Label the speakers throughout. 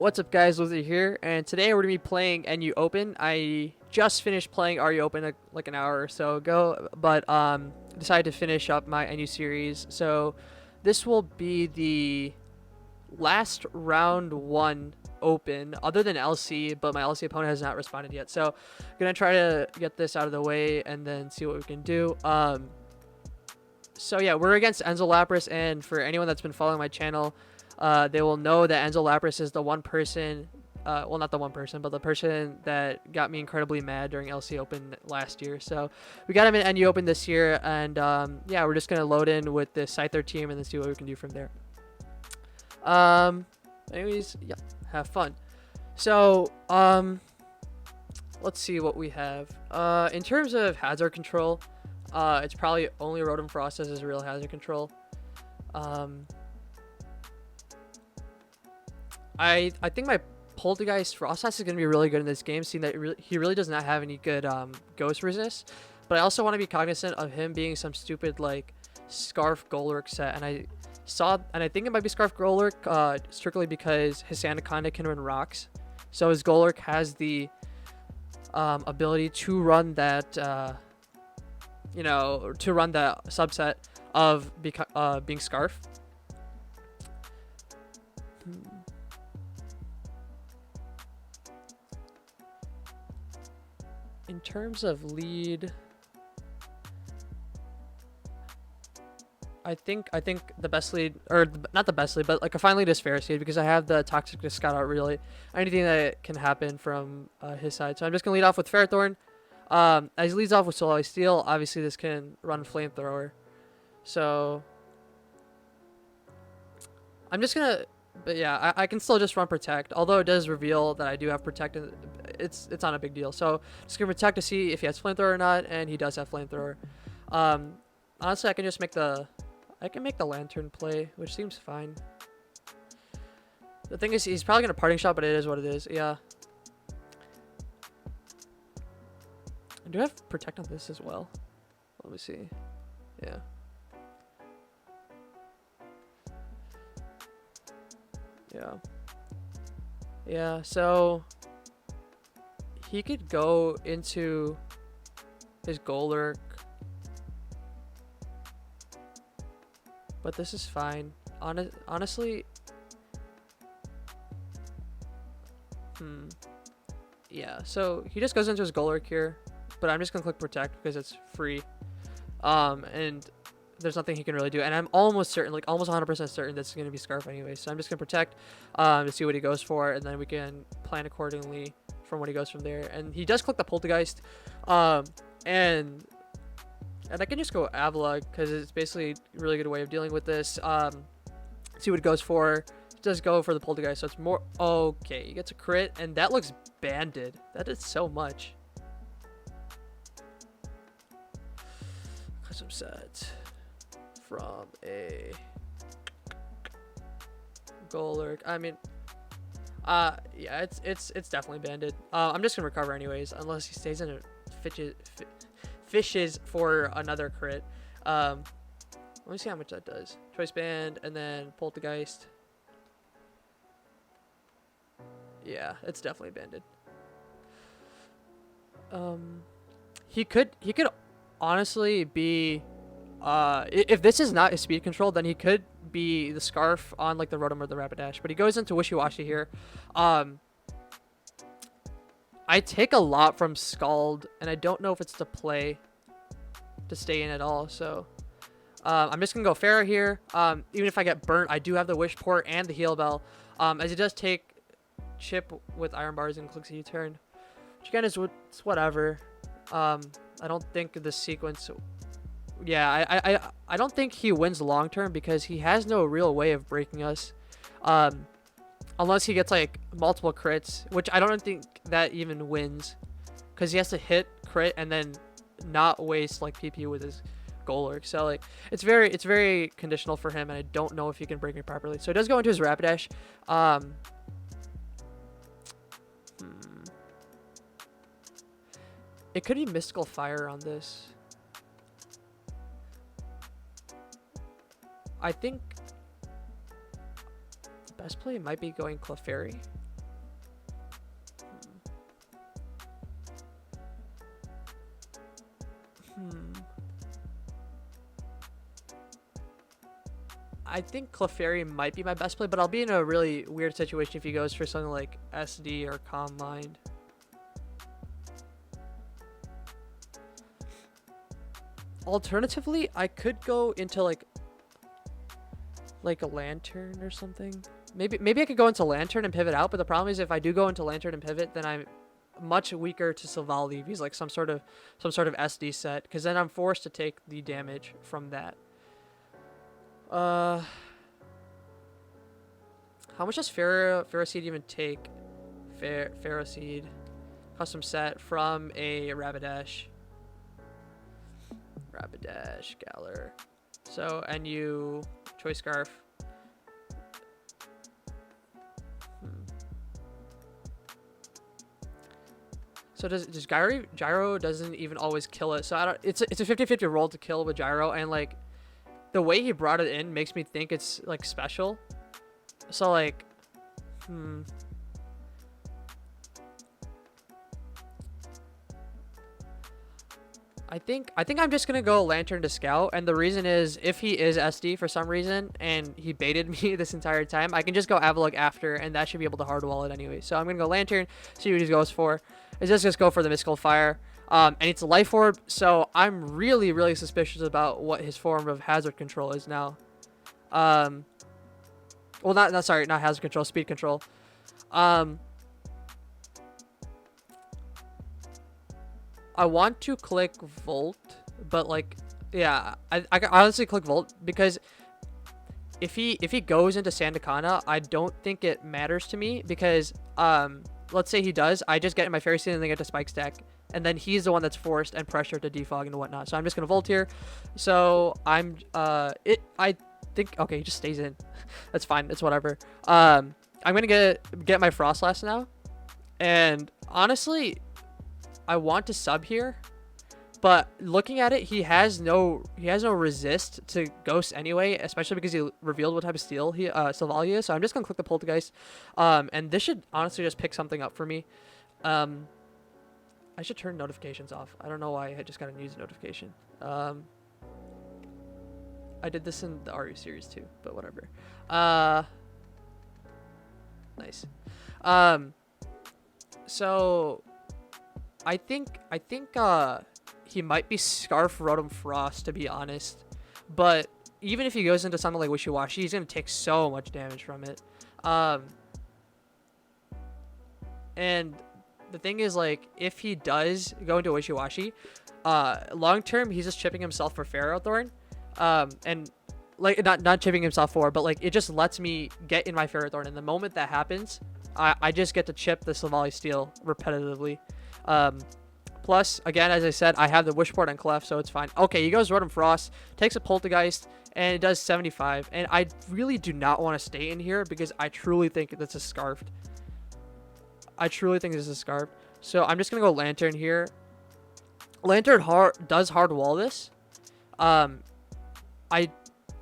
Speaker 1: What's up, guys? Luthier here, and today we're gonna be playing NU Open. I just finished playing RU Open like an hour or so ago, but decided to finish up my NU series. So this will be the last round one Open, other than LC, but my LC opponent has not responded yet. So I'm gonna try to get this out of the way and then see what we can do. So yeah, we're against EnzoLapras, and for anyone that's been following my channel, they will know that EnzoLapras is the one person, well, not the one person, but the person that got me incredibly mad during LC Open last year. So we got him in NU Open this year, and yeah, we're just gonna load in with the Scyther team and then see what we can do from there. Anyways, yeah, have fun. So let's see what we have. In terms of hazard control, it's probably only Rotom Frost as his real hazard control. I think my Poltergeist Frostlass is going to be really good in this game, seeing that he really does not have any good Ghost Resist. But I also want to be cognizant of him being some stupid like Scarf Golurk set, and I think it might be Scarf Golurk strictly because his Anaconda can run rocks, so his Golurk has the ability to run that to run that subset of being Scarf. In terms of lead, I think the best lead, or not the best lead, but like a fine lead is fair seed, because I have the Toxic Scout out really. Anything that can happen from his side. So I'm just gonna lead off with Ferrothorn. As he leads off with Soul Ice Steel, obviously this can run Flamethrower. So I'm just gonna, but yeah, I can still just run Protect, although it does reveal that I do have Protect, and it's not a big deal. So just gonna Protect to see if he has Flamethrower or not, and he does have Flamethrower. Honestly, I can just make the Lantern play, which seems fine. The thing is, he's probably gonna Parting Shot, but it is what it is. Yeah. I do have Protect on this as well. Let me see. Yeah. Yeah, so he could go into his Golurk, but this is fine. Honestly, yeah, so he just goes into his Golurk here, but I'm just gonna click Protect because it's free, and there's nothing he can really do, and I'm almost certain, like almost 100% certain, that's going to be Scarf anyway. So I'm just going to Protect to see what he goes for, and then we can plan accordingly from what he goes from there. And he does click the Poltergeist, and I can just go Avalugg because it's basically a really good way of dealing with this. See what he goes for. He does go for the Poltergeist, so it's more okay. He gets a crit, and that looks banded. That is so much. Custom set from a Golurk. I mean, yeah, it's definitely banded. I'm just gonna recover anyways, unless he stays in and fishes for another crit. Let me see how much that does. Choice Band and then Poltergeist. Yeah, it's definitely banded. He could honestly be, if this is not his speed control, then he could be the Scarf on like the Rotom or the Rapidash, but he goes into Wishy-Washy here. I take a lot from Scald, and I don't know if it's the play to stay in at all, so I'm just gonna go Pharaoh here. Even if I get burnt, I do have the Wish Port and the Heal Bell, as he does take Chip with Iron Bars and clicks a U-turn, which again is whatever. I don't think the sequence, yeah, I don't think he wins long term, because he has no real way of breaking us, unless he gets like multiple crits, which I don't think that even wins, because he has to hit crit and then not waste like PP with his Golurk. So like it's very conditional for him, and I don't know if he can break me properly. So he does go into his Rapidash. It could be Mystical Fire on this. I think the best play might be going Clefairy. I think Clefairy might be my best play, but I'll be in a really weird situation if he goes for something like SD or Calm Mind. Alternatively, I could go into like a Lantern or something. Maybe I could go into Lantern and pivot out, but the problem is if I do go into Lantern and pivot, then I'm much weaker to Silvally if he's like some sort of SD set, because then I'm forced to take the damage from that. How much does Ferroseed even take? Ferroseed custom set from a Rapidash Galar. So NU Choice Scarf. So does Gyro doesn't even always kill it. So I don't. It's a 50-50 roll to kill with Gyro, and like the way he brought it in makes me think it's like special. So like, I think I'm just gonna go Lantern to Scout, and the reason is if he is SD for some reason and he baited me this entire time, I can just go Avalugg after, and that should be able to hard wall it anyway. So I'm gonna go Lantern, see what he goes for. It's just go for the Mystical Fire, and it's a Life Orb, so I'm really suspicious about what his form of Hazard Control is now. Well, not Hazard Control, Speed Control. I want to click Volt, but like, yeah, I can honestly click Volt because if he goes into Sandaconda, I don't think it matters to me because let's say he does, I just get in my Fairy Seed and then get to Spike Stack, and then he's the one that's forced and pressured to defog and whatnot. So I'm just gonna Volt here. So I think okay, he just stays in. That's fine. It's whatever. I'm gonna get my Frostlass now, and honestly, I want to sub here, but looking at it, he has no resist to Ghost anyway, especially because he revealed what type of steel Silvally is. So I'm just gonna click the Poltergeist, and this should honestly just pick something up for me. I should turn notifications off. I don't know why I just got a news notification. I did this in the RU series too, but whatever. Nice. So I think he might be Scarf Rotom Frost, to be honest. But even if he goes into something like Wishy-Washy, he's gonna take so much damage from it. And the thing is, like, if he does go into Wishy-Washy, long term he's just chipping himself for Ferrothorn. And like not chipping himself for, but like it just lets me get in my Ferrothorn, and the moment that happens, I just get to chip the Silvally Steel repetitively. Plus, again, as I said, I have the Wishport on Clef, so it's fine. Okay, he goes Rotom Frost, takes a Poltergeist, and it does 75. And I really do not want to stay in here because I truly think that's a Scarfed. I truly think this is a Scarfed. So I'm just going to go Lantern here. Lantern does hard wall this. I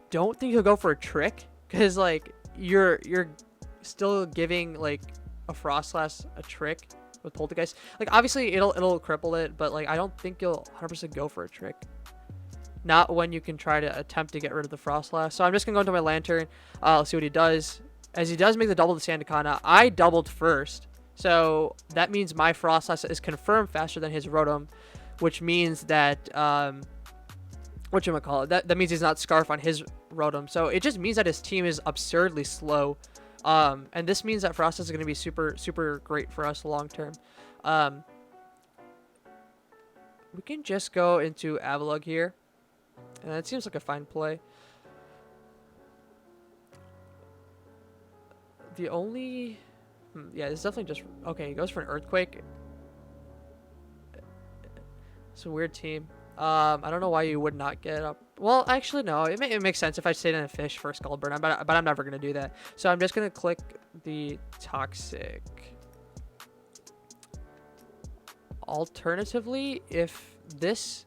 Speaker 1: don't think he'll go for a Trick because, like, you're still giving, like, a Frostlass a Trick with Poltergeist. Like, obviously it'll cripple it, but like I don't think you'll 100% go for a Trick. Not when you can try to attempt to get rid of the Frostlass. So I'm just gonna go into my Lantern. Let's see what he does. As he does make the double to Sandaconda, I doubled first, so that means my Frostlass is confirmed faster than his Rotom, which means that whatchamacallit, that means he's not Scarf on his Rotom. So it just means that his team is absurdly slow. And this means that Frostlass is going to be super great for us long term. We can just go into Avalugg here, and it seems like a fine play. The only, yeah, it's definitely just okay. He goes for an Earthquake. It's a weird team. I don't know why you would not get up. Well, actually, no. It makes sense if I stayed in a Fish for Skullburn, but I'm never going to do that. So I'm just going to click the Toxic. Alternatively, if this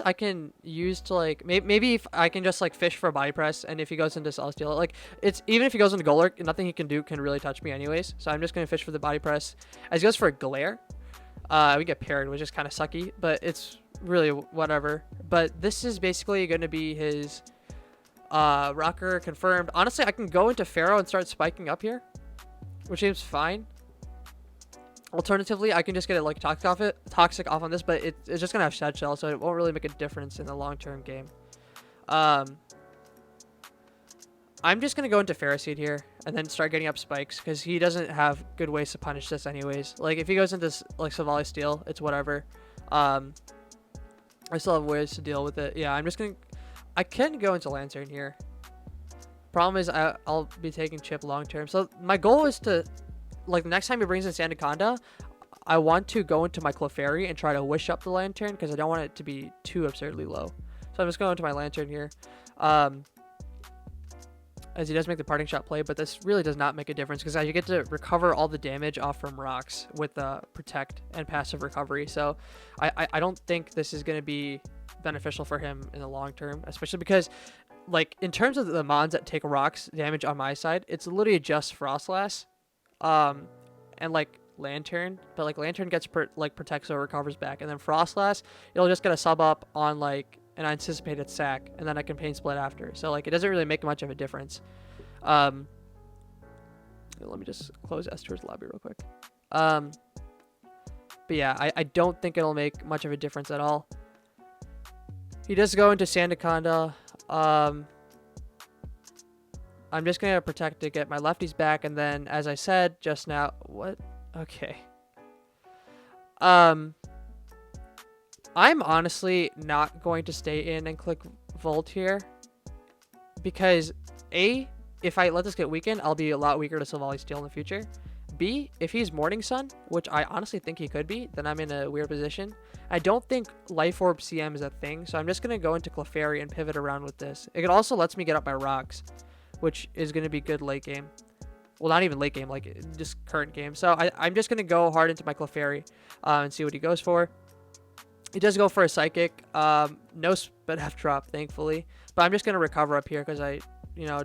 Speaker 1: I can use to, like, maybe if I can just, like, Fish for a Body Press, and if he goes into Celestial, like, it's even if he goes into Golurk, nothing he can do can really touch me anyways. So I'm just going to Fish for the Body Press. As he goes for a Glare, we get paired, which is kind of sucky, but it's really whatever. But this is basically going to be his rocker confirmed. Honestly, I can go into Pharaoh and start spiking up here, which seems fine. Alternatively, I can just get it like toxic off on this, but it's just gonna have Shed Shell, so it won't really make a difference in the long-term game. I'm just gonna go into Ferroseed here and then start getting up spikes because he doesn't have good ways to punish this anyways. Like if he goes into like Savali Steel, it's whatever. I still have ways to deal with it. Yeah, I can go into Lantern here. Problem is I'll be taking chip long term. So my goal is to, like, the next time he brings in Sandaconda, I want to go into my Clefairy and try to wish up the Lantern because I don't want it to be too absurdly low. So I'm just going into my Lantern here. As he does make the parting shot play, but this really does not make a difference because you get to recover all the damage off from rocks with protect and passive recovery. So I don't think this is going to be beneficial for him in the long term, especially because, like, in terms of the mons that take rocks damage on my side, it's literally just Frostlass, and like Lantern, but like Lantern gets protects or recovers back, and then Frostlass, it'll just get a sub up on like an anticipated sack, and then I can pain split after. So like it doesn't really make much of a difference. Let me just close Esther's lobby real quick. But yeah, I don't think it'll make much of a difference at all. He does go into Sandaconda. I'm just gonna protect to get my lefties back, and then as I said just now, what? Okay. I'm honestly not going to stay in and click Volt here because A, if I let this get weakened, I'll be a lot weaker to Savali Steel in the future. B, if he's Morning Sun, which I honestly think he could be, then I'm in a weird position. I don't think Life Orb CM is a thing, so I'm just going to go into Clefairy and pivot around with this. It also lets me get up my rocks, which is going to be good late game. Well, not even late game, like just current game. So I'm just going to go hard into my Clefairy and see what he goes for. He does go for a Psychic. No Sped F drop, thankfully. But I'm just going to recover up here because I,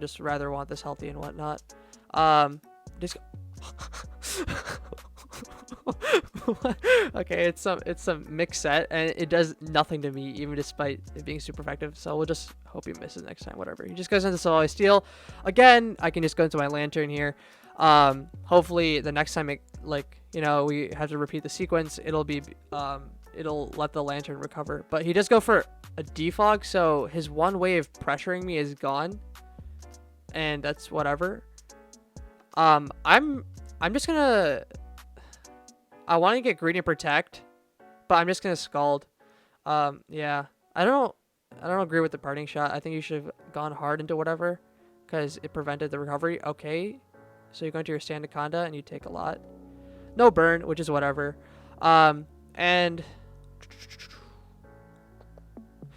Speaker 1: just rather want this healthy and whatnot. Okay, it's some mixed set, and it does nothing to me, even despite it being super effective. So we'll just hope he misses next time, whatever. He just goes into Savali Steel. Again, I can just go into my Lantern here. Hopefully the next time we have to repeat the sequence, it'll let the Lantern recover. But he does go for a defog, so his one way of pressuring me is gone, and that's whatever. I'm just gonna, I want to get greedy and protect, but I'm just gonna Scald. Yeah, I don't agree with the parting shot. I think you should have gone hard into whatever, because it prevented the recovery. Okay, so you go into your Sandaconda and you take a lot. No burn, which is whatever. And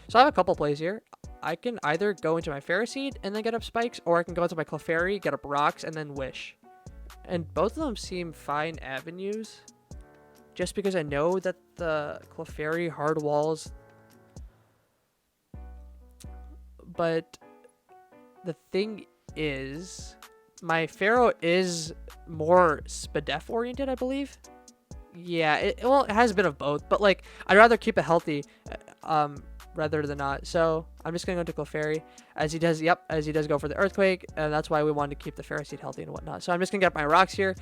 Speaker 1: so I have a couple plays here. I can either go into my Ferroseed and then get up spikes, or I can go into my Clefairy, get up rocks, and then wish. And both of them seem fine avenues, just because I know that the Clefairy hard walls. But the thing is, my Pharaoh is more Spadef oriented, I believe. Yeah, it has a bit of both, but like I'd rather keep it healthy rather than not. So I'm just gonna go into Clefairy as he does go for the Earthquake, and that's why we wanted to keep the Ferroseed healthy and whatnot. So I'm just gonna get up my rocks here.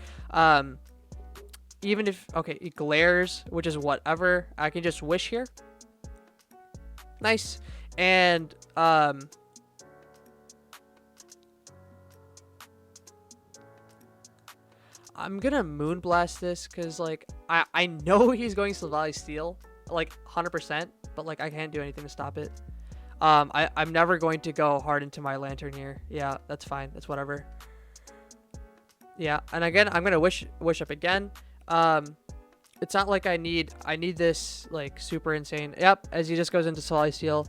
Speaker 1: Even if it glares, which is whatever, I can just wish here. Nice. And I'm gonna Moonblast this because like I know he's going Savali Steel like 100%, but like I can't do anything to stop it. I'm never going to go hard into my Lantern here. Yeah, that's fine. That's whatever. Yeah, and again, I'm gonna wish up again. It's not like I need this like super insane. Yep, as he just goes into Savali Steel.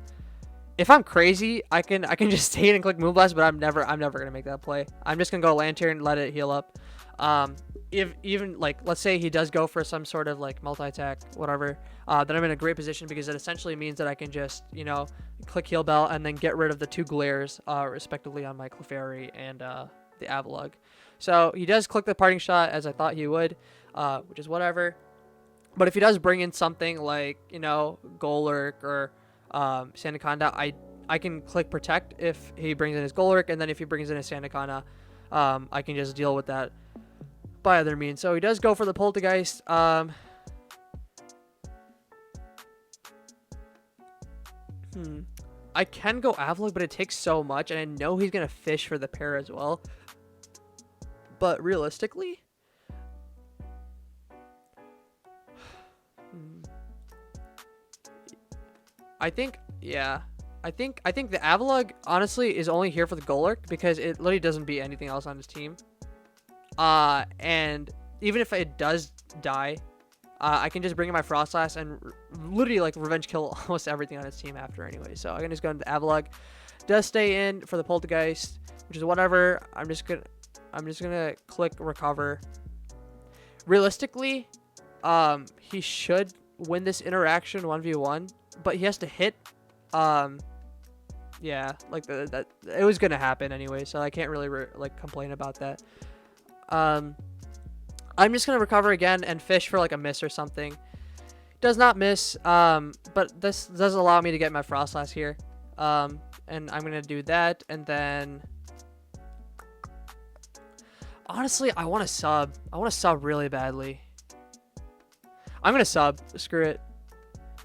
Speaker 1: If I'm crazy, I can just stay in and click Moonblast, but I'm never gonna make that play. I'm just gonna go Lantern, let it heal up. If even like let's say he does go for some sort of like multi-attack, whatever, then I'm in a great position because it essentially means that I can just click Heal Bell and then get rid of the two glares respectively on my Clefairy and the Avalugg. So he does click the parting shot as I thought he would, which is whatever. But if he does bring in something like, you know, Golurk or Sandaconda, I can click protect if he brings in his Golurk, and then if he brings in his Sandaconda, I can just deal with that by other means. So he does go for the Poltergeist. I can go Avalok, but it takes so much, and I know he's going to fish for the pair as well. But realistically, I think, yeah. I think the Avalok, honestly, is only here for the Golurk, because it literally doesn't beat anything else on his team. And even if it does die, I can just bring in my Frostlass and literally like revenge kill almost everything on his team after anyway. So I can just go into the Avalok. Does stay in for the Poltergeist, which is whatever. I'm just gonna click recover. Realistically, he should win this interaction 1v1, but he has to hit. Yeah, like that it was gonna happen anyway, so I can't really like complain about that. I'm just going to recover again and fish for like a miss or something. Does not miss, but this does allow me to get my Frostlass here. And I'm going to do that, and then... Honestly, I want to sub. I want to sub really badly. I'm going to sub. Screw it.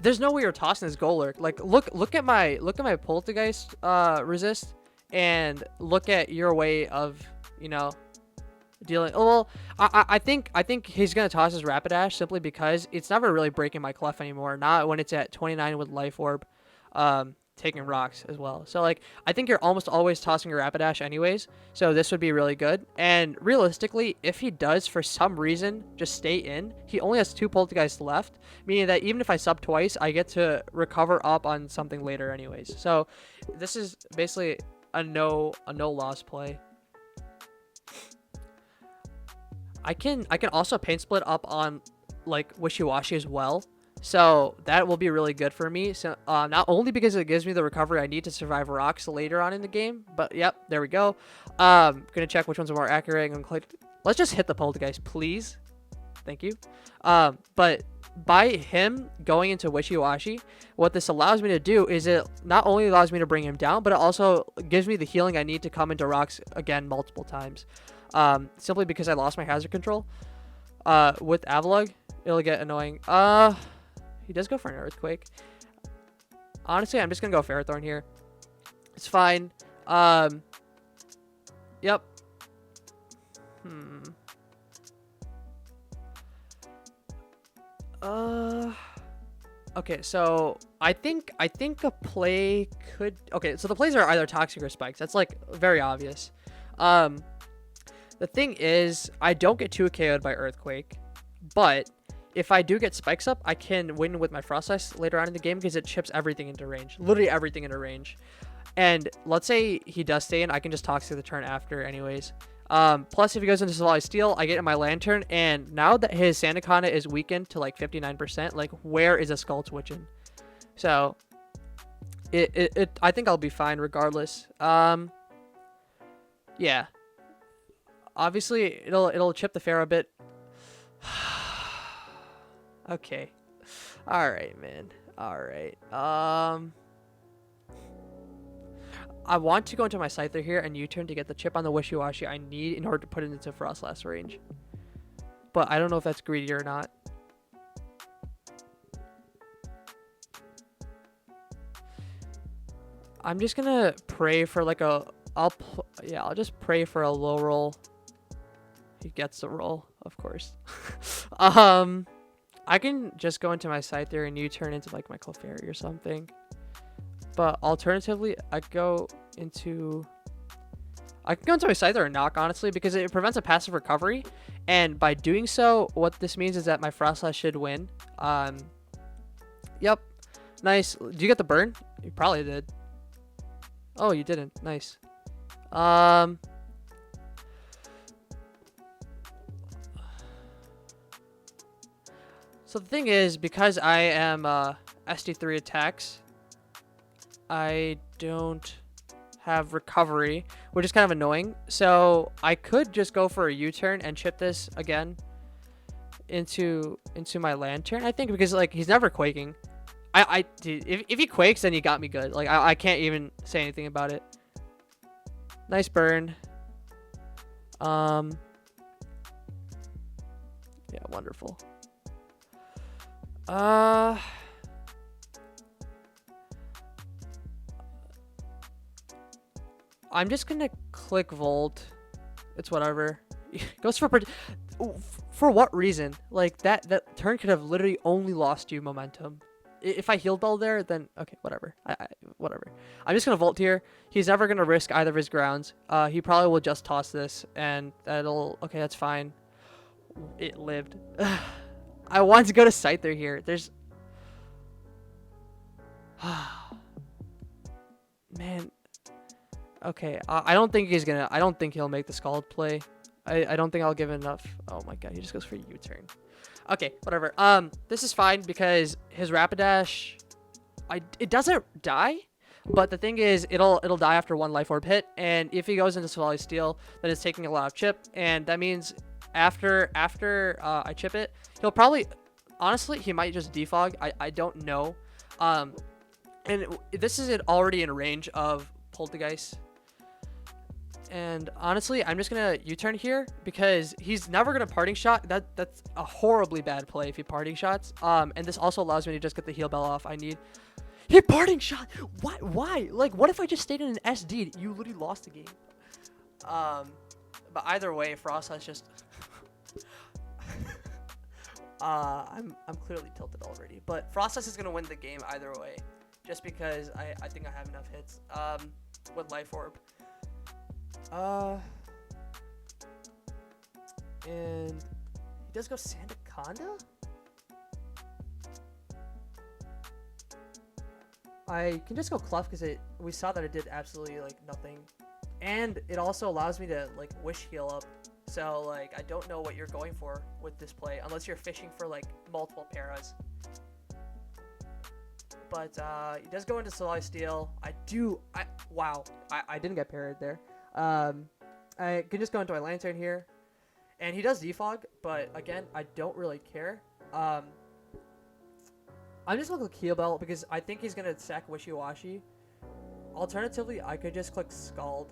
Speaker 1: There's no way you're tossing this Golurk. Like, look at my Poltergeist resist, and look at your way of, you know... dealing. Oh, well, I think he's gonna toss his Rapidash simply because it's never really breaking my Clef anymore. Not when it's at 29 with Life Orb, taking rocks as well. So like I think you're almost always tossing your Rapidash anyways. So this would be really good. And realistically, if he does for some reason just stay in, he only has 2 Poltergeists left, meaning that even if I sub twice, I get to recover up on something later anyways. So this is basically a no loss play. I can also paint split up on like Wishy-Washy as well, so that will be really good for me. So not only because it gives me the recovery I need to survive rocks later on in the game, but yep, there we go. Gonna check which ones are more accurate. I'm gonna click. Let's just hit the Poltergeist, please. Thank you. But by him going into Wishy-Washy, what this allows me to do is it not only allows me to bring him down, but it also gives me the healing I need to come into rocks again multiple times. Simply because I lost my hazard control. With Avalok, it'll get annoying. He does go for an Earthquake. Honestly, I'm just gonna go Ferrothorn here. It's fine. Yep. Okay, so I think a play could... Okay, so the plays are either Toxic or Spikes. That's like very obvious. The thing is, I don't get 2 KO'd by Earthquake, but if I do get Spikes up, I can win with my Frostlass later on in the game because it chips everything into range. Literally everything into range. And let's say he does stay in, I can just Toxic the turn after anyways. Plus, if he goes into Solid Steel, I get in my Lantern, and now that his Sandaconda is weakened to like 59%, like where is a Skull Twitching? So, I think I'll be fine regardless. Yeah. Obviously, it'll chip the Pharaoh a bit. Okay. Alright, man. Alright. I want to go into my Scyther here and U-turn to get the chip on the Wishy-Washy I need in order to put it into Frostlass range. But I don't know if that's greedy or not. I'm just gonna pray for like a... I'll just pray for a low roll. He gets the roll, of course. I can just go into my Scyther and U-turn into like my Clefairy or something. But alternatively, I can go into my Scyther and knock, honestly, because it prevents a passive recovery. And by doing so, what this means is that my Frostlass should win. Yep. Nice. Did you get the burn? You probably did. Oh, you didn't. Nice. So the thing is, because I am SD3 attacks, I don't have recovery, which is kind of annoying. So I could just go for a U-turn and chip this again. into my lantern, I think, because like he's never quaking. Dude, if he quakes, then he got me good. Like I can't even say anything about it. Nice burn. Yeah, wonderful. I'm just gonna click Volt. It's whatever. Goes for what reason? Like that turn could have literally only lost you momentum. If I healed bell there, then okay, whatever. Whatever. I'm just gonna Volt here. He's never gonna risk either of his grounds. He probably will just toss this, and that'll okay. That's fine. It lived. I wanted to go to Scyther here. There's man. Okay, I don't think he's gonna. I don't think he'll make the Scald play. I don't think I'll give enough. Oh my god, he just goes for a U-turn. Okay, whatever. This is fine because his Rapidash, it doesn't die, but the thing is, it'll die after one Life Orb hit, and if he goes into Solari Steel, then it's taking a lot of chip, and that means after I chip it, he'll probably, honestly, he might just defog. I don't know. And this is already in range of Poltergeist. And honestly, I'm just gonna U-turn here because he's never gonna parting shot. That's a horribly bad play if he parting shots. And this also allows me to just get the heal bell off I need. He parting shot. Why? Like, what if I just stayed in an SD? You literally lost the game. But either way, Frost has just. I'm clearly tilted already. But Frostless is gonna win the game either way, just because I think I have enough hits. With Life Orb. And he does go Sandaconda? I can just go Cluff because we saw that it did absolutely like nothing. And it also allows me to like wish heal up. So like I don't know what you're going for with this play unless you're fishing for like multiple paras. But he does go into Solari Steel. Wow. I didn't get parried there. I can just go into my Lantern here. And he does defog, but again, I don't really care. I'm just going to click Heal Bell because I think he's going to sack Wishy-Washy. Alternatively, I could just click Scald.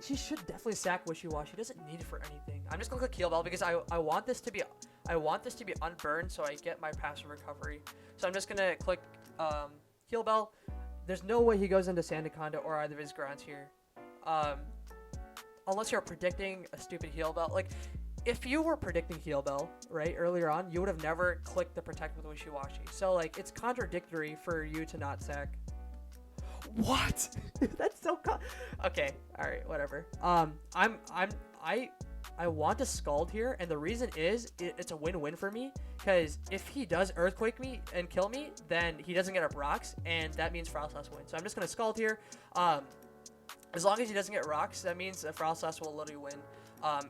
Speaker 1: He should definitely sack Wishy-Washy. He doesn't need it for anything. I'm just gonna click Heal Bell because I want this to be unburned so I get my passive recovery. So I'm just gonna click Heal Bell. There's no way he goes into Sandaconda or either of his grounds here. Unless you're predicting a stupid Heal Bell. Like, if you were predicting Heal Bell, right, earlier on, you would have never clicked the Protect with Wishy-Washy. So, like, it's contradictory for you to not sack. What? That's so okay, alright, whatever. I want to Scald here, and the reason is it's a win-win for me, because if he does Earthquake me and kill me, then he doesn't get up rocks, and that means Frostlass wins. So I'm just going to Scald here. As long as he doesn't get rocks, that means that Frostlass will literally win.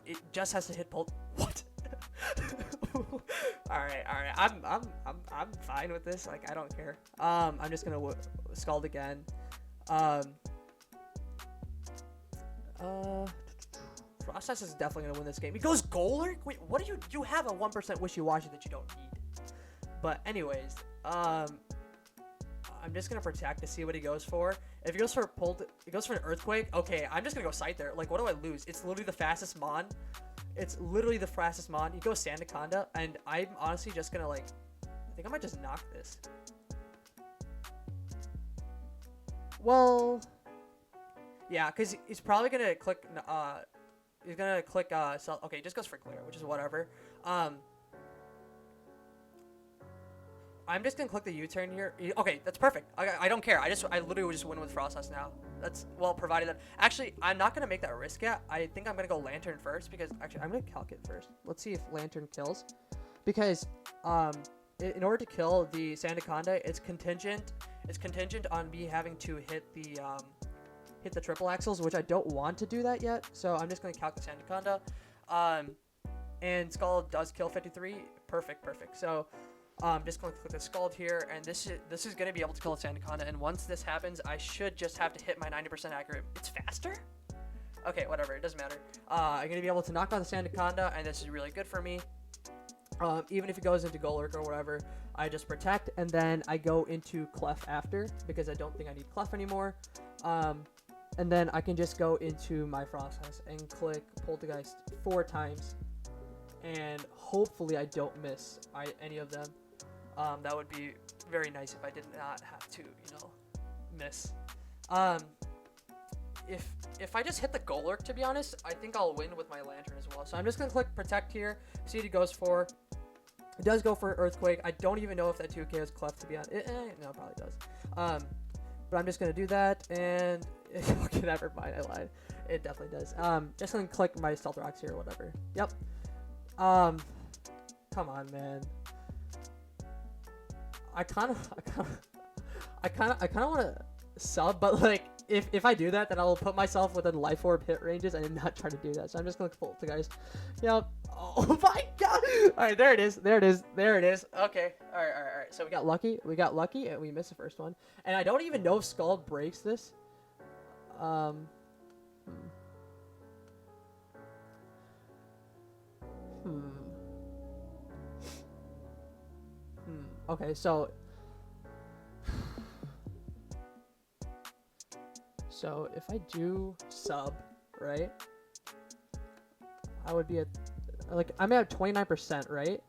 Speaker 1: It just has to hit Bolt. What? Alright. I'm fine with this. Like, I don't care. I'm just going to Scald again. Frostlass is definitely gonna win this game. He goes Golurk? Wait, what do you have a 1% Wishy-Washy that you don't need? But anyways, I'm just gonna protect to see what he goes for. If he goes for he goes for an Earthquake. Okay, I'm just gonna go Scyther. Like, what do I lose? It's literally the fastest Mon. It's literally the fastest Mon. He goes Sandaconda, and I'm honestly just gonna like, I think I might just knock this. Well, yeah, because he's probably going to click, okay, he just goes for clear, which is whatever. I'm just going to click the U-turn here. Okay, that's perfect. I don't care. I literally would just win with Frostlass now. That's, well, provided that, actually, I'm not going to make that risk yet. I think I'm going to go Lantern first, because, actually, I'm going to calc it first. Let's see if Lantern kills. Because, in order to kill the Sandaconda, it's contingent on me having to hit the triple axles, which I don't want to do that yet. So I'm just going to calc the Sandaconda. And Skull does kill 53. Perfect. So Just going to click the Scald here, and this is going to be able to kill a Sandaconda, and once this happens, I should just have to hit my 90% accurate. It's faster? Okay, whatever, it doesn't matter. I'm going to be able to knock out the Sandaconda, and this is really good for me. Even if it goes into Golurk or whatever, I just protect, and then I go into Clef after, because I don't think I need Clef anymore. And then I can just go into my Frostnest and click Poltergeist 4 times, and hopefully I don't miss any of them. That would be very nice if I did not have to, miss. If I just hit the Golurk, to be honest, I think I'll win with my Lantern as well. So I'm just going to click Protect here, see what it goes for. It does go for Earthquake. I don't even know if that 2K is Clef, to be honest. No, it probably does. But I'm just going to do that, and... okay, never mind, I lied. It definitely does. Just going to click my Stealth Rocks here or whatever. Yep. Come on, man. I kind of want to sub, but like, if I do that, then I'll put myself within Life Orb hit ranges. I am not trying to do that, so I'm just going to pull it, guys. Yep. Oh my god! Alright, there it is. Okay. Alright. So we got lucky, and we missed the first one. And I don't even know if Scald breaks this. Okay, so if I do sub, right? I would be at I'm at 29%, right?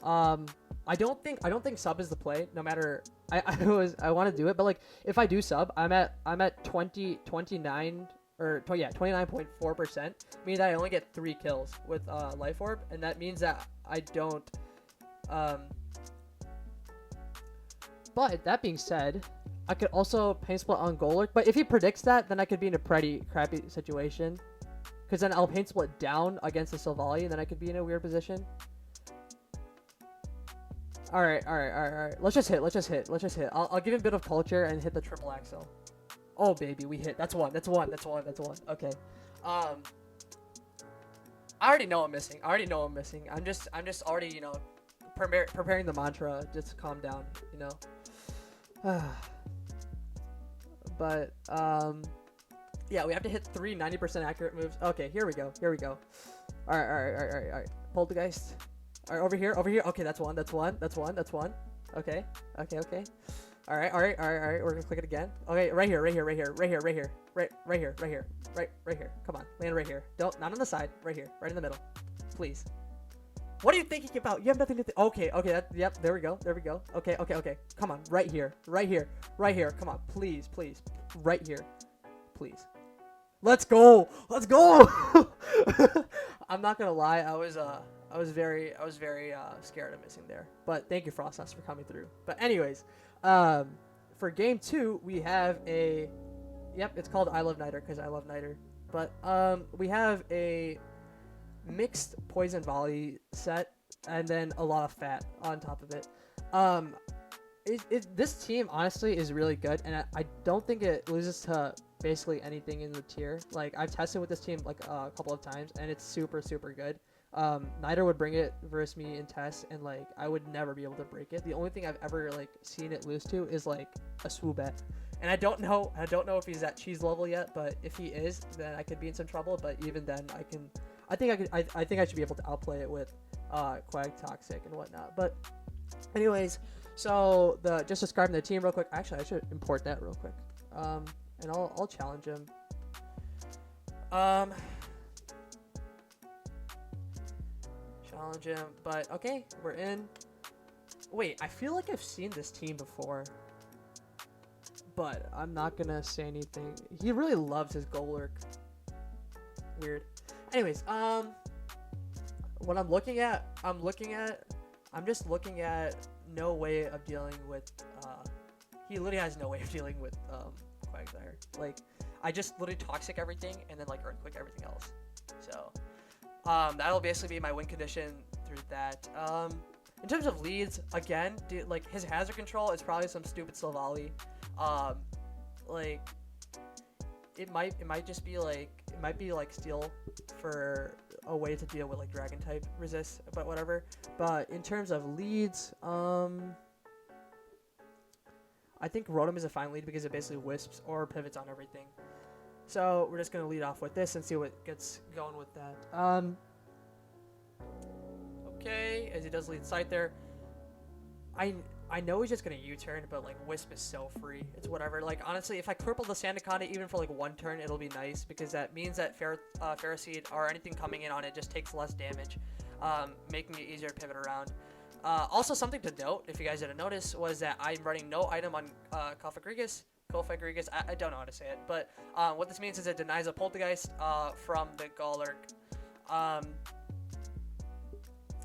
Speaker 1: I don't think sub is the play. No matter I want to do it, but like if I do sub, I'm at 29 or 29.4%, meaning that I only get 3 kills with Life Orb, and that means that I don't. But that being said, I could also pain split on Golurk. But if he predicts that, then I could be in a pretty crappy situation. Because then I'll pain split down against the Silvally, and then I could be in a weird position. Alright. Let's just hit. I'll give him a bit of culture and hit the triple axle. Oh, baby, we hit. That's one. Okay. I already know I'm missing. I'm just already, preparing the mantra. Just calm down, But, yeah, we have to hit 3 90% accurate moves. Okay, here we go. Alright. Poltergeist. Alright, over here. Okay, that's one. Okay. Alright. We're gonna click it again. Okay, right here. Come on, land right here. Not on the side. Right here. Right in the middle. Please. What are you thinking about? You have nothing to think. Okay. Yep. There we go. Okay. Come on. Right here. Come on. Please. Right here. Please. Let's go. I'm not gonna lie. I was very scared of missing there. But thank you, Frostnest, for coming through. But anyways, for game 2, we have a. Yep, it's called I Love Niter because I love Niter. But we have a mixed poison volley set, and then a lot of fat on top of it. This team honestly is really good, and I don't think it loses to basically anything in the tier. Like, I've tested with this team like a couple of times, and it's super good. Niter would bring it versus me in tests, and like I would never be able to break it. The only thing I've ever like seen it lose to is like a Swoobet. And I don't know if he's at cheese level yet, but if he is, then I could be in some trouble. But even then, I think I should be able to outplay it with Quag, Toxic, and whatnot. But anyways, so just describing the team real quick. Actually, I should import that real quick. And I'll challenge him. Challenge him, but okay, we're in. Wait, I feel like I've seen this team before, but I'm not gonna say anything. He really loves his Golurk. Weird. Anyways, what I'm just looking at no way of dealing with. He literally has no way of dealing with Quagsire. Like, I just literally Toxic everything and then like Earthquake everything else. So. That'll basically be my win condition through that. In terms of leads, again, dude, like his hazard control is probably some stupid Silvally. Like it might be like steel for a way to deal with like dragon type resist, but whatever. But in terms of leads, I think Rotom is a fine lead because it basically wisps or pivots on everything. So we're just gonna lead off with this and see what gets going with that. Okay, as he does lead sight there. I know he's just gonna U-turn, but like Wisp is so free. It's whatever. Like honestly, if I cripple the Sandaconda even for like one turn, it'll be nice because that means that Ferroseed or anything coming in on it just takes less damage, making it easier to pivot around. Also, something to note, if you guys didn't notice, was that I'm running no item on Kofagrigis. I don't know how to say it, but what this means is it denies a Poltergeist from the Golurk.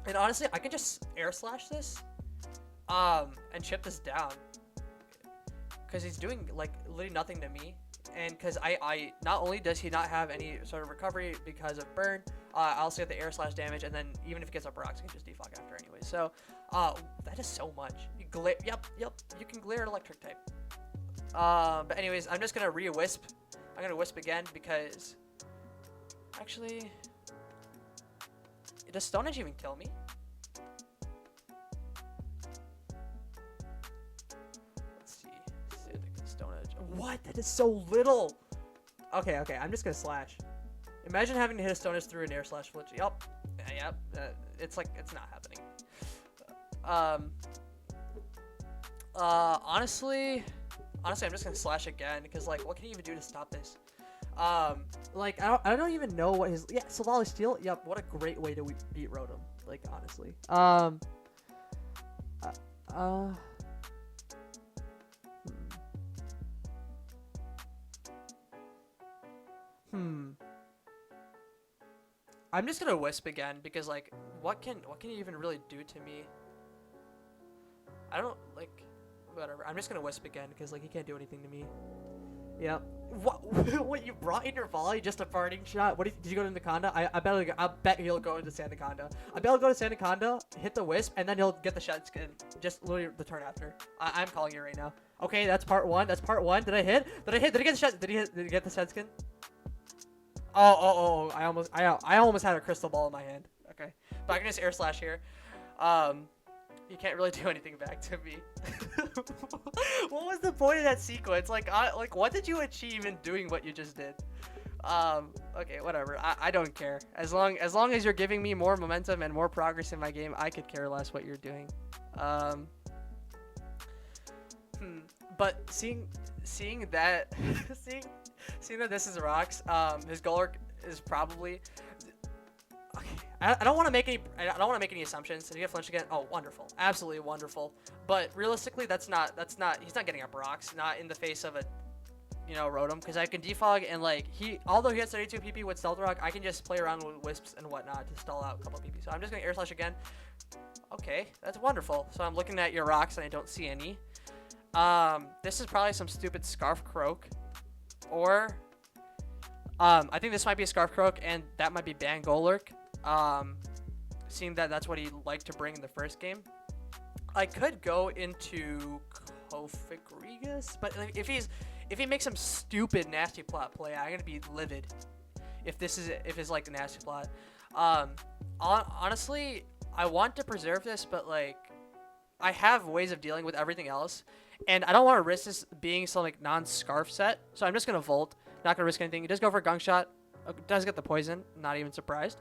Speaker 1: And honestly, I can just Air Slash this and chip this down because he's doing like literally nothing to me. And because I not only does he not have any sort of recovery because of burn, I also get the Air Slash damage, and then even if he gets up rocks, he can just defog after anyway. So that is so much. Yep, you can glare electric type. But anyways, I'm just gonna re-wisp. I'm gonna wisp again because actually, does Stone Edge even kill me? Let's see. Stone Edge. What? That is so little. Okay. I'm just gonna slash. Imagine having to hit a Stone Edge through an Air Slash Flitch. Yep. It's like it's not happening. Honestly, I'm just gonna slash again because like, what can you even do to stop this? Like I don't even know what his Silvally Steel. Yep, what a great way to beat Rotom. Like honestly. I'm just gonna Wisp again because like, what can you even really do to me? I don't like. Whatever. I'm just gonna Wisp again because like he can't do anything to me. Yep. What you brought in your volley just a farting shot? What did you go to Anaconda? I bet he'll go into Sandaconda. I bet he'll go to Sandaconda, hit the Wisp, and then he'll get the shot skin just literally the turn after. I'm calling it right now. Okay, that's part one. Did I hit? Did he get the shot? Did he get the shot skin? Oh! I almost had a crystal ball in my hand. Okay, but I can just Air Slash here. You can't really do anything back to me. What was the point of that sequence? Like what did you achieve in doing what you just did? Okay, whatever. I don't care. As long as you're giving me more momentum and more progress in my game, I could care less what you're doing. But seeing that seeing that this is rocks, his Golurk is probably. Okay. I don't want to make any assumptions. Did he get flinched again? Oh, wonderful, absolutely wonderful. But realistically, he's not getting up rocks, not in the face of a, Rotom, because I can defog and like although he has 32 PP with Stealth Rock, I can just play around with Wisps and whatnot to stall out a couple of PP. So I'm just gonna Air Slash again. Okay, that's wonderful. So I'm looking at your rocks and I don't see any. This is probably some stupid Scarf Croak, or I think this might be a Scarf Croak and that might be Ban Golurk. Seeing that that's what he liked to bring in the first game. I could go into Kofagrigis, but like, if he makes some stupid nasty plot play, I'm gonna be livid. If it's like a nasty plot. Honestly, I want to preserve this, but like, I have ways of dealing with everything else, and I don't want to risk this being some like non-Scarf set. So I'm just gonna Volt. Not gonna risk anything. He does go for a Gunk Shot. Does get the poison. Not even surprised.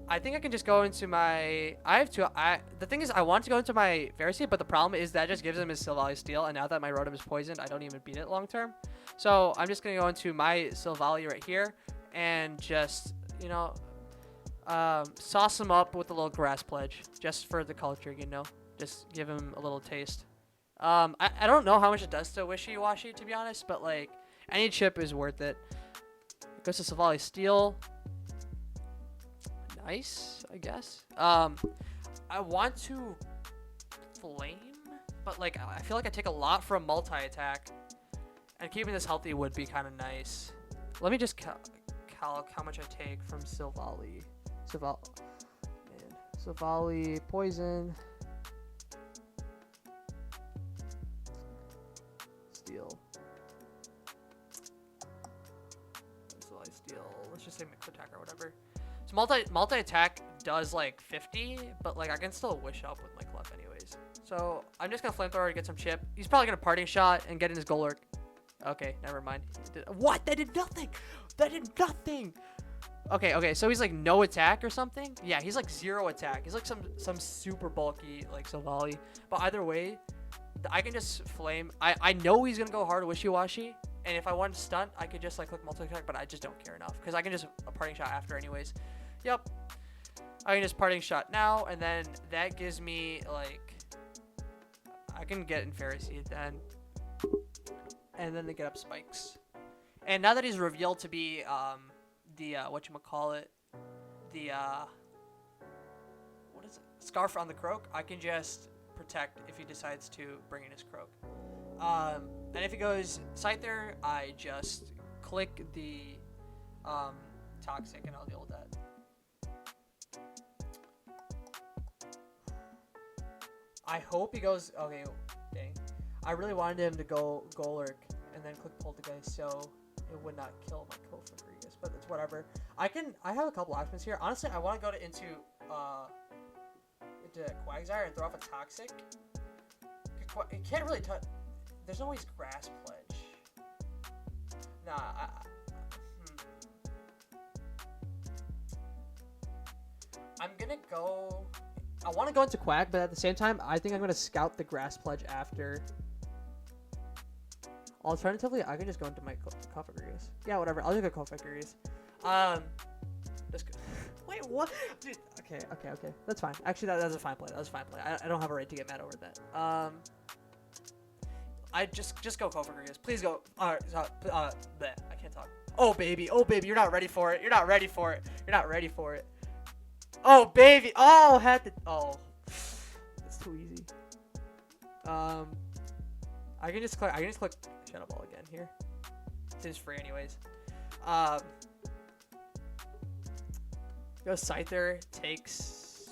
Speaker 1: I think I can just go into my. The thing is, I want to go into my Ferroseed, but the problem is that just gives him his Silvally Steel, and now that my Rotom is poisoned, I don't even beat it long term. So I'm just gonna go into my Silvally right here and just sauce him up with a little Grass Pledge just for the culture, just give him a little taste. I don't know how much it does to Wishy-Washy, to be honest, but like any chip is worth it. It goes to Silvally Steel. Nice, I guess. I want to Flame, but like I feel like I take a lot from multi-attack, and keeping this healthy would be kind of nice. Let me just calc how much I take from Silvally. Silvally poison. Steel. actually quick attack or whatever. So multi attack does like 50, but like I can still wish up with my club anyways. So I'm just gonna flamethrower to get some chip. He's probably gonna parting shot and get in his goal lurk. Okay, never mind. What? That did nothing. That did nothing. Okay, so he's like no attack or something? Yeah, he's like 0 attack. He's like some super bulky like Savali. But either way, I can just flame. I know he's gonna go hard wishy-washy, and if I want to stunt, I could just like click multi-attack, but I just don't care enough because I can just a parting shot after anyways. Yep. I can just parting shot now, and then that gives me like I can get in Pharisee then, and then they get up spikes. And now that he's revealed to be the whatchamacallit, the what is it? Scarf on the Croak, I can just protect if he decides to bring in his Croak. And if he goes Scyther, I just click the Toxic and I'll deal with that. I hope he goes, okay, dang. I really wanted him to go Golurk and then click Poltergeist so it would not kill my Kofagrigus, but it's whatever. I have a couple options here. Honestly, I want to go into Quagsire and throw off a Toxic. It can't really touch. There's always Grass Pledge. Nah, I'm gonna go. I want to go into Quag, but at the same time, I think I'm gonna scout the Grass Pledge after. Alternatively, I can just go into my Kofagrigus. Yeah, whatever. I'll just go Kofagrigus. Let's go. Wait, what? Dude, okay. That's fine. Actually, that's a fine play. I don't have a right to get mad over that. I just go Kofagrigus. Please go. Bleh, I can't talk. Oh baby, you're not ready for it. You're not ready for it. Oh baby. Oh, it's too easy. I can just click Shadow Ball again here. It's just free anyways. Go Scyther, takes.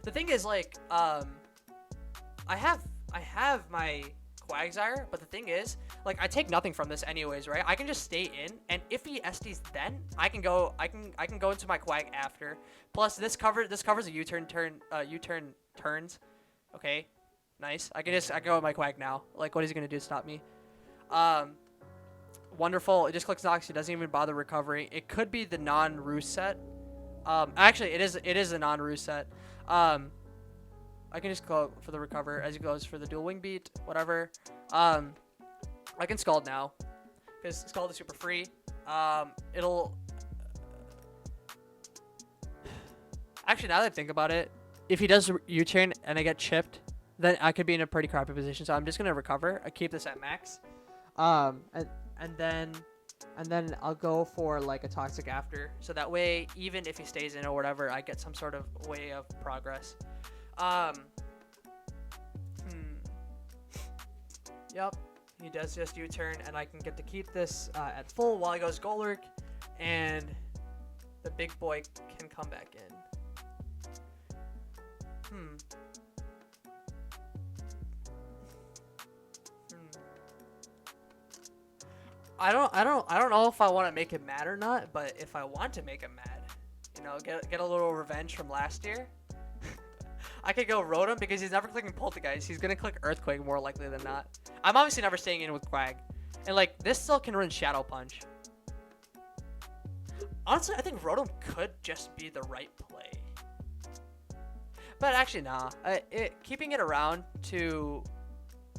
Speaker 1: The thing is, like, I have my Quagsire, but the thing is, like, I take nothing from this anyways, right? I can just stay in, and if he SDs, then I can go into my Quag after. Plus, this covers a U-turn turns. Okay, nice. I can go with my Quag now. Like, what is he gonna do to stop me? Wonderful. It just clicks Nox. He doesn't even bother recovering. It could be the non-roost set. Actually, it is a non-roost set. I can just go for the recover as he goes for the dual wing beat, whatever. I can Scald now because Scald is super free. It'll actually, now that I think about it, if he does U-turn and I get chipped, then I could be in a pretty crappy position. So I'm just gonna recover. I keep this at max. And then I'll go for like a Toxic after, so that way even if he stays in or whatever, I get some sort of way of progress. Yep, he does just U-turn, and I can get to keep this at full while he goes Golurk, and the big boy can come back in. I don't know if I want to make him mad or not, but if I want to make him mad, you know, get a little revenge from last year, I could go Rotom because he's never clicking Poltergeist. He's gonna click Earthquake more likely than not. I'm obviously never staying in with Quag, and like this still can run Shadow Punch. Honestly, I think Rotom could just be the right play, but actually nah. Keeping it around to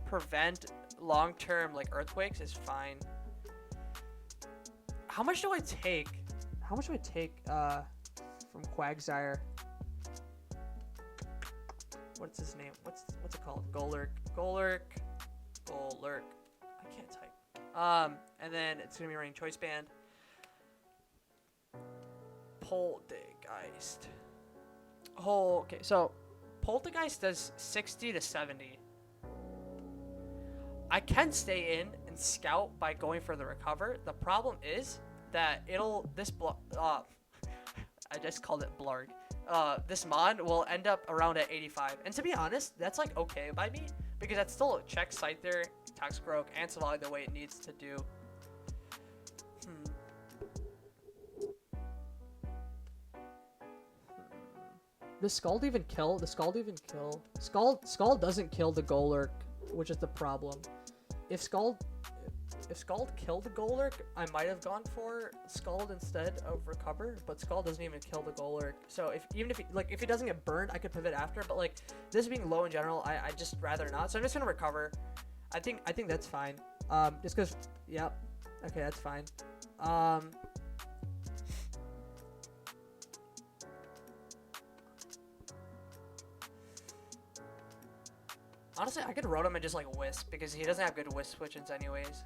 Speaker 1: prevent long-term like Earthquakes is fine. How much do I take? From Quagsire? What's his name? What's it called? Golurk. I can't type. And then it's gonna be running Choice Band. Poltergeist. Oh, okay. So Poltergeist does 60 to 70. I can stay in and scout by going for the recover. The problem is that I just called it Blarg. This mod will end up around at 85. And to be honest, that's like okay by me because that still checks Scyther, Toxicroak, and Savali the way it needs to do. Does Scald even kill? Does Scald even kill? Scald doesn't kill the Golurk, which is the problem. If Scald killed the Golurk, I might have gone for Scald instead of Recover, but Scald doesn't even kill the Golurk. So even if he doesn't get burned, I could pivot after. But like this being low in general, I just rather not. So I'm just gonna Recover. I think that's fine. Just cause, yep. Okay, that's fine. Honestly, I could Rotom and just like Wisp because he doesn't have good Wisp switch-ins anyways.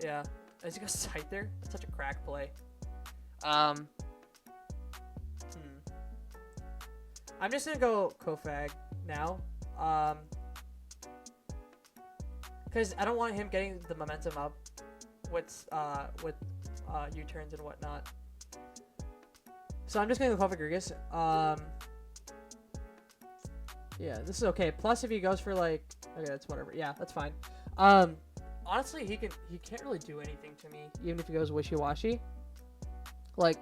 Speaker 1: Yeah, as he goes Scyther, that's such a crack play. I'm just gonna go Kofag now. Because I don't want him getting the momentum up with U-turns and whatnot. So I'm just gonna go Kofagrigus. Yeah, this is okay. Plus, if he goes for like, okay, that's whatever. Yeah, that's fine. Honestly, he can't really do anything to me, even if he goes wishy-washy. Like,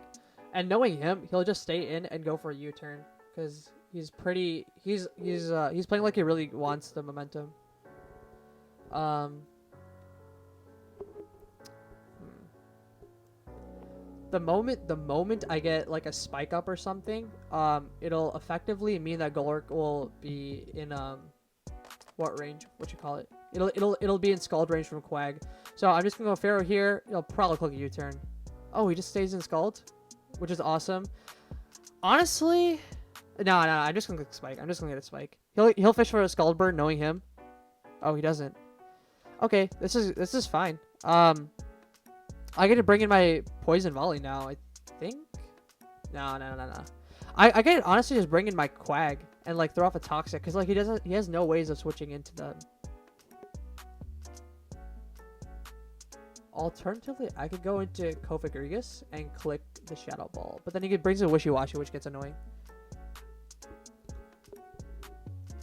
Speaker 1: and knowing him, he'll just stay in and go for a U-turn because he's playing like he really wants the momentum. The moment I get like a spike up or something, it'll effectively mean that Golurk will be in what range? What you call it? It'll be in Scald range from Quag. So I'm just gonna go Pharaoh here. He'll probably click a U-turn. Oh, he just stays in Scald, which is awesome. Honestly, no, I'm just gonna click Spike. I'm just gonna get a Spike. He'll fish for a Scald burn, knowing him. Oh, he doesn't. Okay, this is fine. I get to bring in my Poison Volley now, I think? No. I get to honestly just bring in my Quag and like throw off a Toxic because like he has no ways of switching into them. Alternatively, I could go into Kofagrigus and click the Shadow Ball, but then he brings in Wishy-Washy, which gets annoying.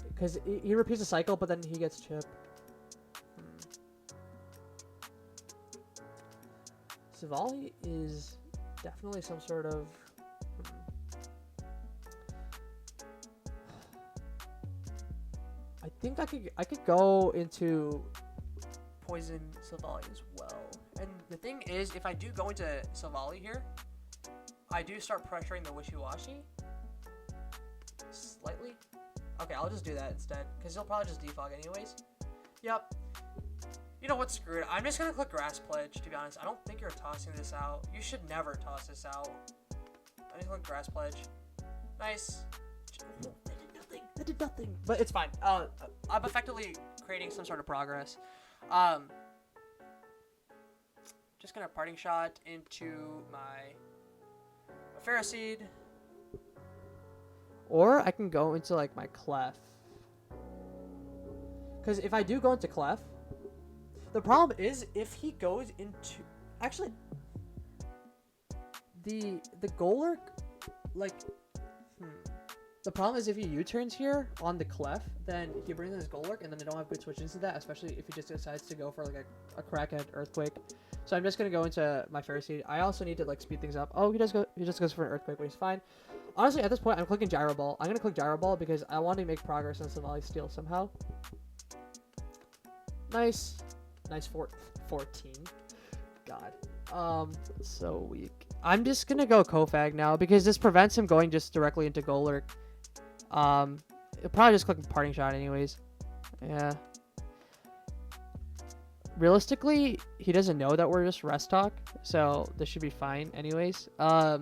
Speaker 1: Because he repeats the cycle, but then he gets Chip. Savali is definitely some sort of... I think I could go into Poison Savali as well. And the thing is, if I do go into Savali here, I do start pressuring the Wishy-Washy. Slightly. Okay, I'll just do that instead, because he'll probably just defog anyways. Yep. You know what, screw it. I'm just going to click Grass Pledge, to be honest. I don't think you're tossing this out. You should never toss this out. I'm just going to click Grass Pledge. Nice. That did nothing. But it's fine. I'm effectively creating some sort of progress. Just going to Parting Shot into my Ferroseed. Or I can go into, like, my Clef. Because if I do go into Clef, the problem is if he goes into... Actually, the Golurk, like... The problem is if he U-turns here on the Clef, then he brings in his Golurk, and then they don't have good switches to that, especially if he just decides to go for, like, a Crackhead Earthquake. So I'm just going to go into my Ferroseed. I also need to, like, speed things up. Oh, he just goes for an Earthquake, which is fine. Honestly, at this point, I'm clicking Gyro Ball. I'm going to click Gyro Ball because I want to make progress on Savali Steel somehow. Nice. Nice 14. God. So weak. I'm just going to go Kofag now because this prevents him going just directly into Golurk. He'll probably just click Parting Shot anyways. Yeah. Realistically, he doesn't know that we're just Rest Talk, so this should be fine anyways. The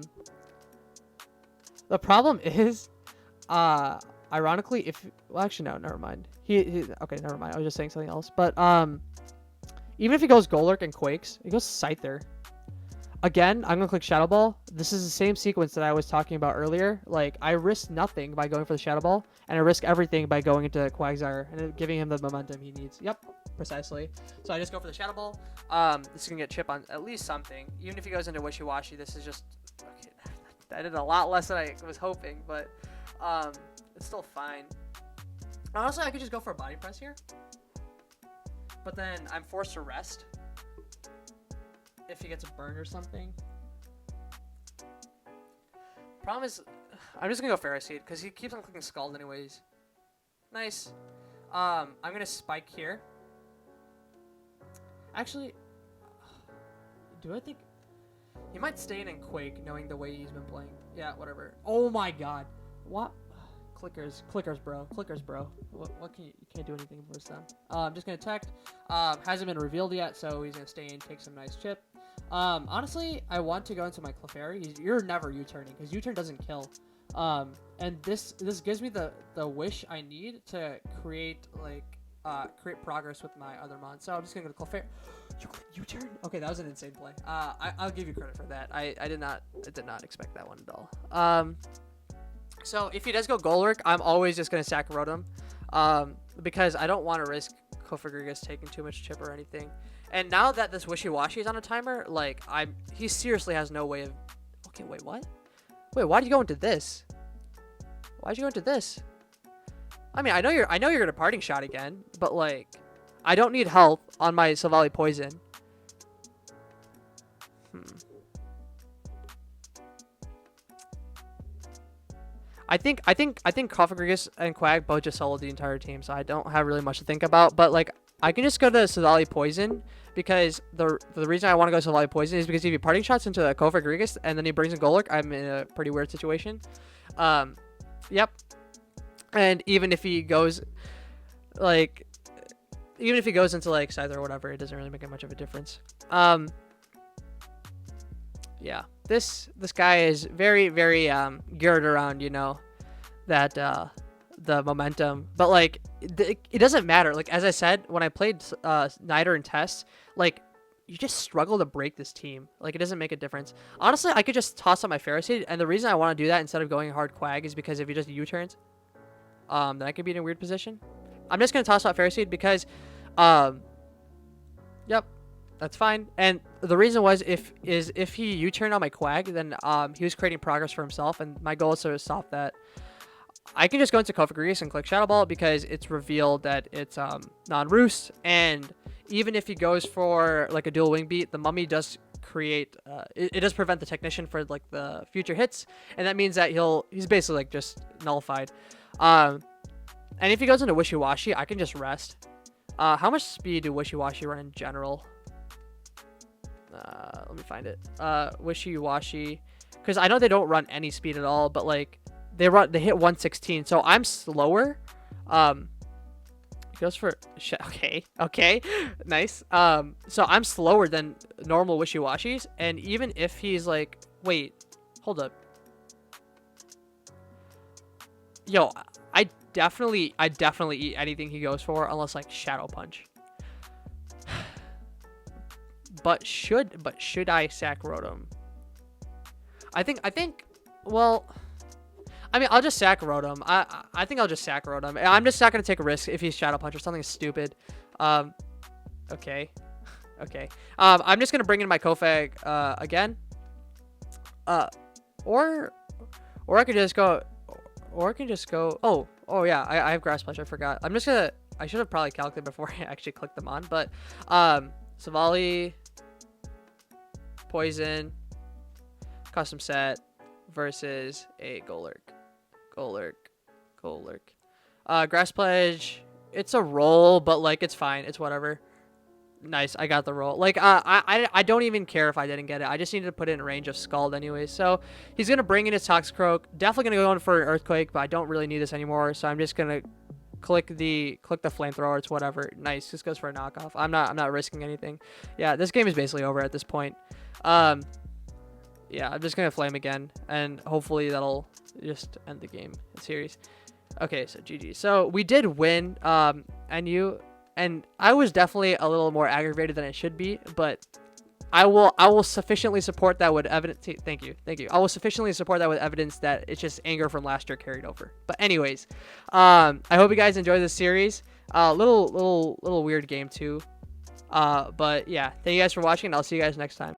Speaker 1: problem is, ironically, well, actually, no, never mind. Okay, never mind. I was just saying something else. But, even if he goes Golurk and Quakes, he goes Scyther. Again, I'm going to click Shadow Ball. This is the same sequence that I was talking about earlier. Like, I risk nothing by going for the Shadow Ball, and I risk everything by going into Quagsire and giving him the momentum he needs. Yep, precisely. So I just go for the Shadow Ball. This is going to get Chip on at least something. Even if he goes into Wishy-Washy, this is just... Okay, I did a lot less than I was hoping, but it's still fine. Honestly, I could just go for a Body Press here. But then I'm forced to rest if he gets a burn or something. Problem is, I'm just gonna go Pharisee because he keeps on clicking Scald anyways. Nice. I'm gonna spike here. Actually, do I think he might stay in Quake, knowing the way he's been playing? Yeah, whatever. Oh my God, what? Clickers, bro. What can you can't do anything versus them. I'm just gonna tech. Hasn't been revealed yet, so he's gonna stay in, take some nice chip. Honestly, I want to go into my Clefairy. You're never U-turning because U-turn doesn't kill. And this gives me the wish I need to create create progress with my other mon. So I'm just gonna go to Clefairy. U-turn? Okay, that was an insane play. I'll give you credit for that. I did not expect that one at all. So if he does go Golurk, I'm always just gonna sack Rotom, because I don't want to risk Cofagrigus taking too much chip or anything. And now that this Wishy-Washy is on a timer, like he seriously has no way of. Okay, wait, what? Wait, why did you go into this? Why'd you go into this? I mean, I know you're gonna parting shot again, but like, I don't need health on my Silvally Poison. I think Cofagrigus and Quag both just soloed the entire team, so I don't have really much to think about. But like, I can just go to Silvally Poison because the reason I want to go Silvally Poison is because if he parting shots into the Cofagrigus and then he brings in Golurk, I'm in a pretty weird situation. Yep. And even if he goes into like Scyther or whatever, it doesn't really make much of a difference. Yeah, this guy is very geared around, you know, that the momentum, but like it doesn't matter. Like as I said, when I played Niter and Test, like you just struggle to break this team. Like it doesn't make a difference. Honestly, I could just toss up my Pharisee, and the reason I want to do that instead of going hard Quag is because if he just U-turns, then I could be in a weird position. I'm just gonna toss out Pharisee because, yep. That's fine. And the reason was if he U-turned on my Quag, then he was creating progress for himself, and my goal is to stop that. I can just go into Cofagrigus and click Shadow Ball because it's revealed that it's non-roost, and even if he goes for like a dual wing beat, the Mummy does create it does prevent the Technician for like the future hits, and that means that he's basically like just nullified. And if he goes into Wishy-Washy, I can just rest. How much speed do Wishy-Washy run in general? Let me find it. Wishy-Washy, because I know they don't run any speed at all, but like they hit 116, so I'm slower. It goes for okay, nice. So I'm slower than normal Wishy-Washis, and even if he's like, wait, hold up, yo, I definitely eat anything he goes for unless like Shadow Punch. But should I sack Rotom? I think well, I mean, I'll just sack Rotom. I think I'll just sack Rotom. I'm just not gonna take a risk if he's Shadow Punch or something stupid. Okay. I'm just gonna bring in my Kofag again. Or I could just go. Oh yeah, I have Grass Punch. I forgot. I should have probably calculated before I actually clicked them on. But Silvally Poison custom set versus a Golurk. Grass Pledge, it's a roll, but like it's fine, it's whatever. Nice, I got the roll. Like I don't even care if I didn't get it. I just needed to put it in range of Scald anyway. So he's gonna bring in his Toxicroak. Definitely gonna go in for an Earthquake, but I don't really need this anymore. So I'm just gonna click the flamethrower. It's whatever. Nice, this goes for a knockoff. I'm not risking anything. Yeah, this game is basically over at this point. Yeah, I'm just gonna flame again, and hopefully that'll just end the game series. Okay, so GG. So we did win, and I was definitely a little more aggravated than it should be, but I will sufficiently support that with evidence. Thank you. I will sufficiently support that with evidence that it's just anger from last year carried over. But anyways, I hope you guys enjoyed this series. Little weird game too. But yeah, thank you guys for watching, and I'll see you guys next time.